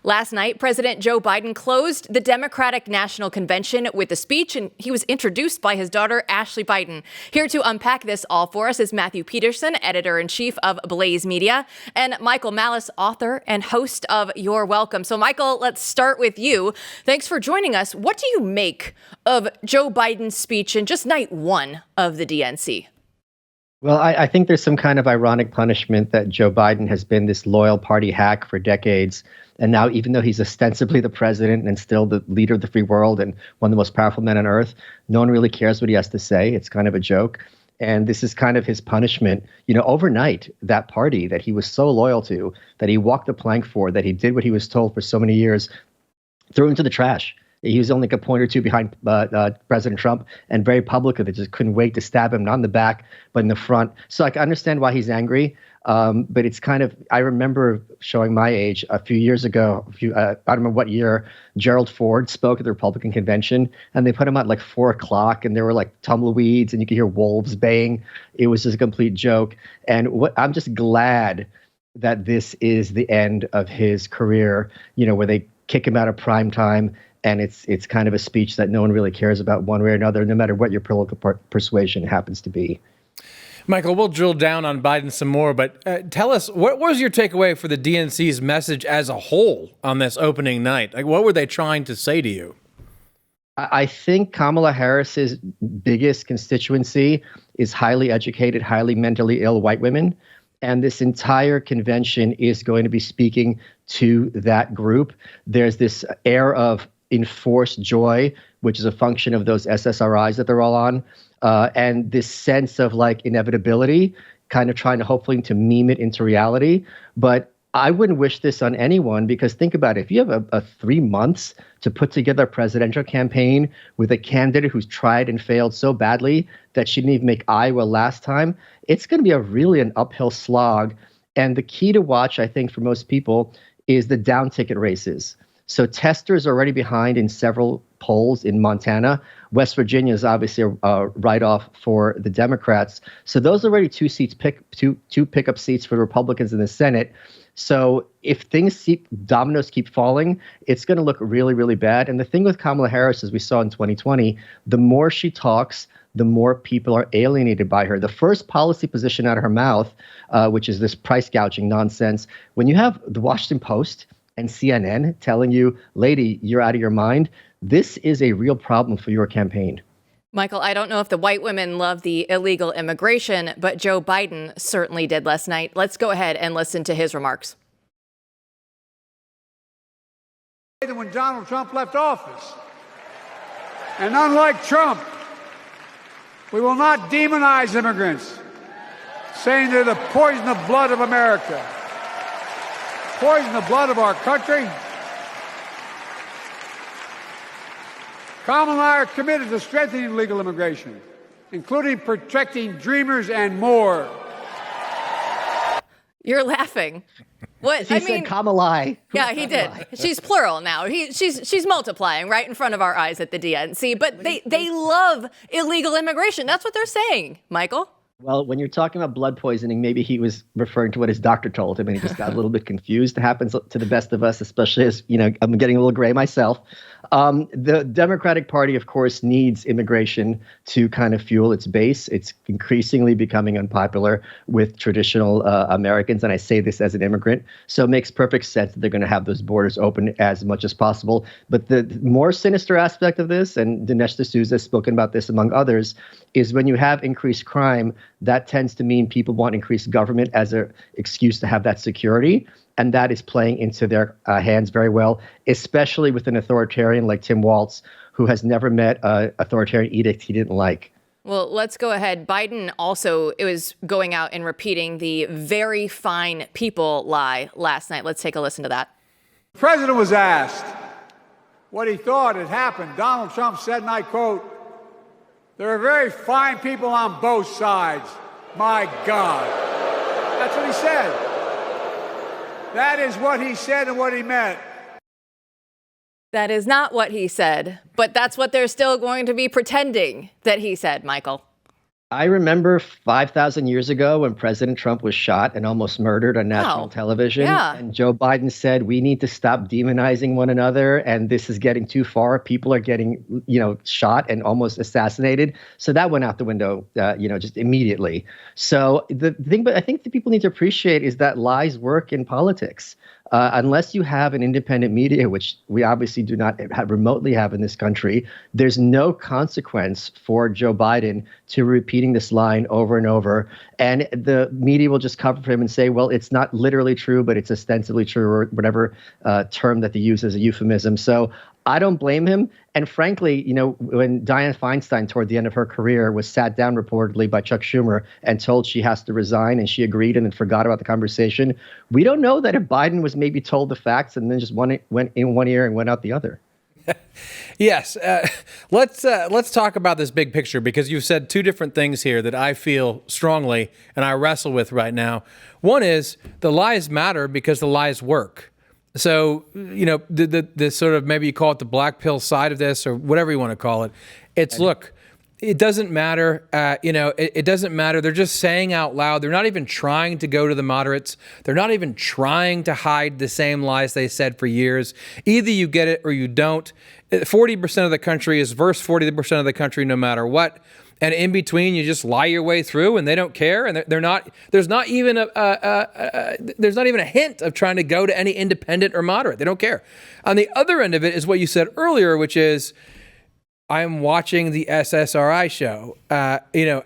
Last night, President Joe Biden closed the Democratic National Convention with a speech, and he was introduced by his daughter, Ashley Biden. Here to unpack this all for us is Matthew Peterson, editor-in-chief of Blaze Media, and Michael Malice, author and host of You're Welcome. So, Michael, let's start with you. Thanks for joining us. What do you make of Joe Biden's speech in just night one of the DNC? Well, I think there's some kind of ironic punishment that Joe Biden has been this loyal party hack for decades. And now, even though he's ostensibly the president and still the leader of the free world and one of the most powerful men on earth, no one really cares what he has to say. It's kind of a joke. And this is kind of his punishment. You know, overnight, that party that he was so loyal to, that he walked the plank for, that he did what he was told for so many years, threw into the trash. He was only like a point or two behind President Trump, and very publicly, they just couldn't wait to stab him, not in the back, but in the front. So I can understand why he's angry. But it's kind of, I remember showing my age a few years ago, I don't remember what year, Gerald Ford spoke at the Republican convention, and they put him at like 4 o'clock, and there were like tumbleweeds, and you could hear wolves baying. It was just a complete joke. And I'm just glad that this is the end of his career, you know, where they kick him out of prime time. And it's kind of a speech that no one really cares about one way or another, no matter what your political persuasion happens to be. Michael, we'll drill down on Biden some more, but tell us, what was your takeaway for the DNC's message as a whole on this opening night? Like, what were they trying to say to you? I think Kamala Harris's biggest constituency is highly educated, highly mentally ill white women. And this entire convention is going to be speaking to that group. There's this air of enforced joy, which is a function of those SSRIs that they're all on. And this sense of like inevitability, kind of trying to hopefully to meme it into reality. But I wouldn't wish this on anyone, because think about it. If you have a 3 months to put together a presidential campaign with a candidate who's tried and failed so badly that she didn't even make Iowa last time, it's going to be really an uphill slog. And the key to watch, I think, for most people is the down ticket races. So Tester's already behind in several polls in Montana. West Virginia is obviously a write-off for the Democrats. So those are already two pickup seats for the Republicans in the Senate. So if dominoes keep falling, it's going to look really, really bad. And the thing with Kamala Harris, as we saw in 2020, the more she talks, the more people are alienated by her. The first policy position out of her mouth, which is this price gouging nonsense, when you have the Washington Post and CNN telling you, lady, you're out of your mind, this is a real problem for your campaign. Michael, I don't know if the white women love the illegal immigration, but Joe Biden certainly did last night. Let's go ahead and listen to his remarks. When Donald Trump left office, and unlike Trump, we will not demonize immigrants, saying they're the poison of blood of America, poison the blood of our country. Kamala and I are committed to strengthening legal immigration, including protecting dreamers and more. You're laughing. What? He said Kamala. Yeah, he did. She's plural now. She's multiplying right in front of our eyes at the DNC. But they love illegal immigration. That's what they're saying, Michael. Well, when you're talking about blood poisoning, maybe he was referring to what his doctor told him, and he just got a little bit confused. It happens to the best of us, especially as, you know, I'm getting a little gray myself. The Democratic Party, of course, needs immigration to kind of fuel its base. It's increasingly becoming unpopular with traditional Americans, and I say this as an immigrant. So it makes perfect sense that they're going to have those borders open as much as possible. But the more sinister aspect of this, and Dinesh D'Souza has spoken about this among others, is when you have increased crime, that tends to mean people want increased government as an excuse to have that security. And that is playing into their hands very well, especially with an authoritarian like Tim Walz, who has never met an authoritarian edict he didn't like. Well, let's go ahead. Biden also was going out and repeating the very fine people lie last night. Let's take a listen to that. The president was asked what he thought had happened. Donald Trump said, and I quote, "There are very fine people on both sides. My God." That's what he said. That is what he said and what he meant. That is not what he said, but that's what they're still going to be pretending that he said, Michael. I remember 5,000 years ago when President Trump was shot and almost murdered on national television. Yeah. And Joe Biden said, we need to stop demonizing one another. And this is getting too far. People are getting, shot and almost assassinated. So that went out the window, just immediately. So the thing, but I think that people need to appreciate is that lies work in politics. Unless you have an independent media, which we obviously do not remotely have in this country, there's no consequence for Joe Biden to repeating this line over and over. And the media will just cover for him and say, well, it's not literally true, but it's ostensibly true, or whatever term that they use as a euphemism. So I don't blame him. And frankly, when Dianne Feinstein, toward the end of her career, was sat down reportedly by Chuck Schumer and told she has to resign, and she agreed and then forgot about the conversation, we don't know that if Biden was maybe told the facts and then just went in one ear and went out the other. Yes. Let's talk about this big picture, because you've said two different things here that I feel strongly and I wrestle with right now. One is the lies matter because the lies work. So, the sort of, maybe you call it the black pill side of this or whatever you want to call it. It's, look, it doesn't matter. It doesn't matter. They're just saying out loud. They're not even trying to go to the moderates. They're not even trying to hide the same lies they said for years. Either you get it or you don't. 40% of the country is versus 40% of the country, no matter what. And in between, you just lie your way through, and they don't care. And there's not even a hint of trying to go to any independent or moderate. They don't care. On the other end of it is what you said earlier, which is, I'm watching the SSRI show.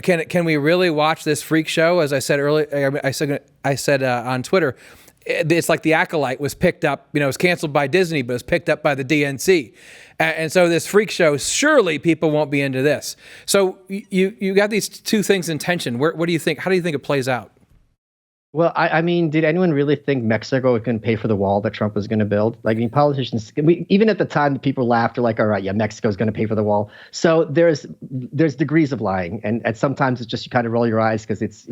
Can we really watch this freak show? As I said earlier, I said on Twitter, it's like The Acolyte was picked up. It was canceled by Disney, but it was picked up by the DNC. And so this freak show, surely people won't be into this. So you got these two things in tension. What do you think? How do you think it plays out? Well, I mean, did anyone really think Mexico was going to pay for the wall that Trump was going to build? Like, I mean, politicians, even at the time, the people laughed. They're like, all right, yeah, Mexico's going to pay for the wall. So there's degrees of lying. And sometimes it's just you kind of roll your eyes because it's,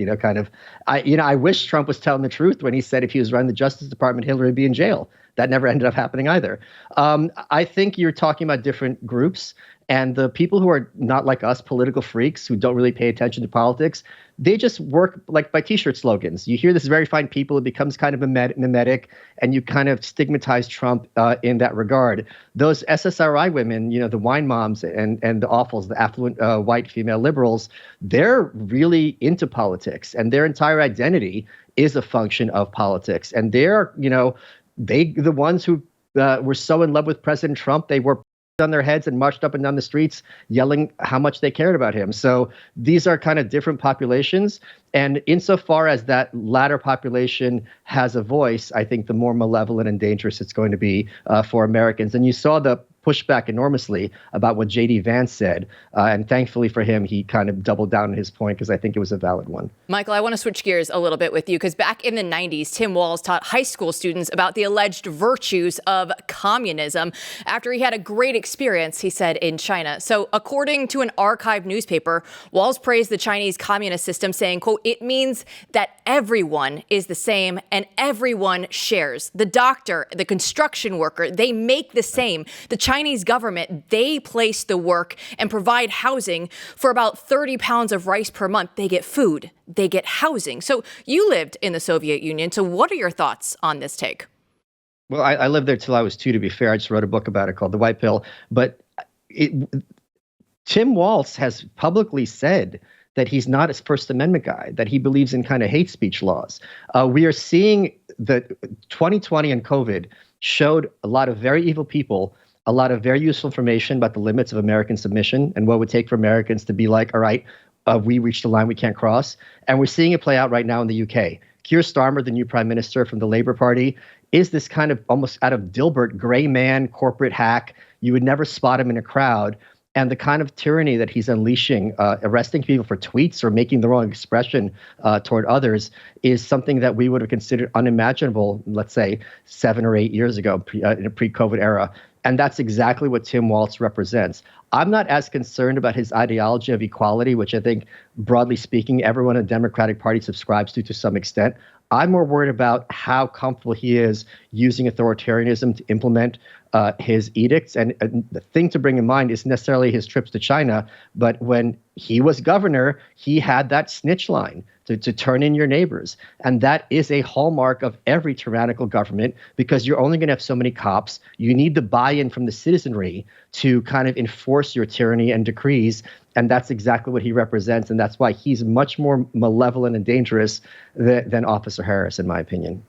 I wish Trump was telling the truth when he said if he was running the Justice Department, Hillary would be in jail. That never ended up happening either. I think you're talking about different groups. And the people who are not like us, political freaks who don't really pay attention to politics, they just work like by T-shirt slogans. You hear this very fine people, it becomes kind of mimetic, and you kind of stigmatize Trump in that regard. Those SSRI women, the wine moms and the awfuls, the affluent white female liberals, they're really into politics, and their entire identity is a function of politics. And they're, the ones who were so in love with President Trump, they were on their heads and marched up and down the streets yelling how much they cared about him. So these are kind of different populations. And insofar as that latter population has a voice, I think the more malevolent and dangerous it's going to be for Americans. And you saw the pushback enormously about what J.D. Vance said. And thankfully for him, he kind of doubled down on his point because I think it was a valid one. Michael, I want to switch gears a little bit with you because back in the 90s, Tim Walz taught high school students about the alleged virtues of communism after he had a great experience, he said, in China. So according to an archived newspaper, Walz praised the Chinese communist system, saying, quote, "It means that everyone is the same and everyone shares. The doctor, the construction worker, they make the same. The Chinese government, they place the work and provide housing. For about 30 pounds of rice per month, they get food, they get housing." So you lived in the Soviet Union. So what are your thoughts on this take? Well, I lived there till I was 2, to be fair. I just wrote a book about it called The White Pill. But Tim Walz has publicly said that he's not a First Amendment guy, that he believes in kind of hate speech laws. We are seeing that 2020 and COVID showed a lot of very evil people a lot of very useful information about the limits of American submission and what it would take for Americans to be like, all right, we reached a line we can't cross. And we're seeing it play out right now in the UK. Keir Starmer, the new prime minister from the Labour Party, is this kind of almost out of Dilbert gray man corporate hack. You would never spot him in a crowd. And the kind of tyranny that he's unleashing, arresting people for tweets or making the wrong expression toward others, is something that we would have considered unimaginable, let's say, 7 or 8 years ago in a pre-COVID era. And that's exactly what Tim Walz represents. I'm not as concerned about his ideology of equality, which I think, broadly speaking, everyone in the Democratic Party subscribes to some extent. I'm more worried about how comfortable he is using authoritarianism to implement his edicts. And the thing to bring in mind is necessarily his trips to China, but when he was governor, he had that snitch line to turn in your neighbors. And that is a hallmark of every tyrannical government, because you're only going to have so many cops. You need the buy-in from the citizenry to kind of enforce your tyranny and decrees. And that's exactly what he represents. And that's why he's much more malevolent and dangerous than Officer Harris, in my opinion.